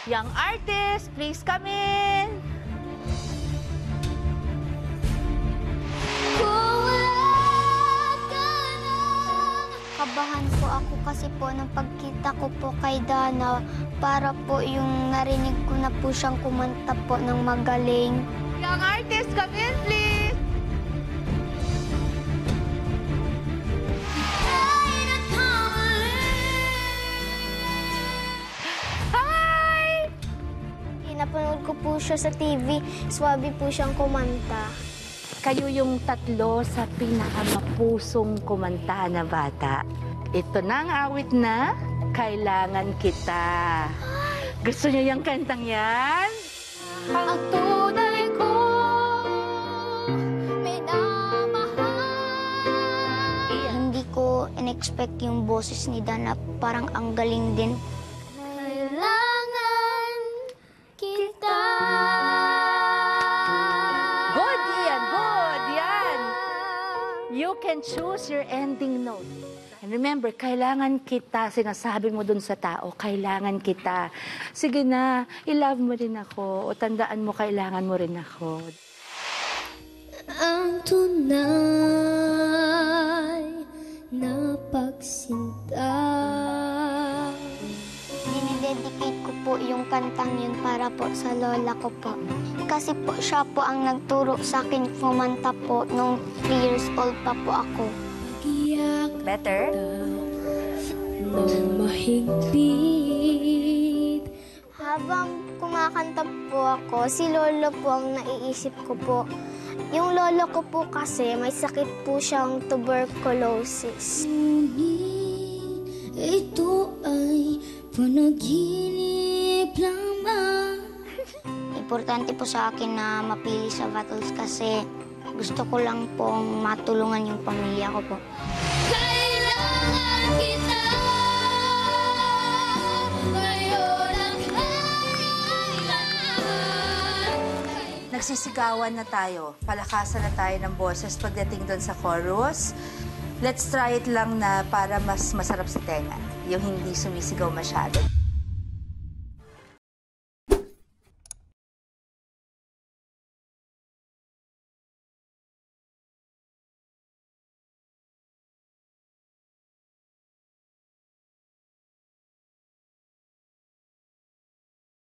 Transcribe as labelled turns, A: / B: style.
A: Young artist, please come in.
B: Kabahan po ako kasi po nung pagkita ko po kay Dana, para po yung narinig ko na po siyang kumanta po ng magaling.
A: Young artist, come in, please. Hi!
B: Napanood ko po siya sa TV, swabe po siyang kumanta.
A: Kayo yung tatlo sa pinakamapusong kumanta na bata. Ito na ang awit na Kailangan Kita. Gusto niyo yung kantang yan?
B: Ang tunay ko, minamahal. Hindi ko in-expect yung boses ni Dana, parang ang galing din. Kailangan kita.
A: Good, Ian. Good. Yan. You can choose your ending note. And remember, kailangan kita. Sinasabi mo dun sa tao, kailangan kita. Sige na, i-love mo rin ako. O tandaan mo, kailangan mo rin ako.
B: Ang tunay na pagsinta. Dinidedicate ko po yung kantang yun para po sa lola ko po. Kasi po siya po ang nagturo sa akin kumanta po nung 3 years old pa po ako.
A: Better?
B: Nang mahigpit. Habang kumakanta po ako, si lolo po ang naiisip ko po. Yung lolo ko po kasi may sakit po siyang tuberculosis. Ito ay panaginip lamang. Importante po sa akin na mapili sa battles kasi gusto ko lang pong matulungan yung pamilya ko po. Kailangan kita, ngayon ang kailangan.
A: Nagsisigawan na tayo. Palakasan na tayo ng boses pagdating doon sa chorus. Let's try it lang na para mas masarap sa tenga. Yung hindi sumisigaw masyado.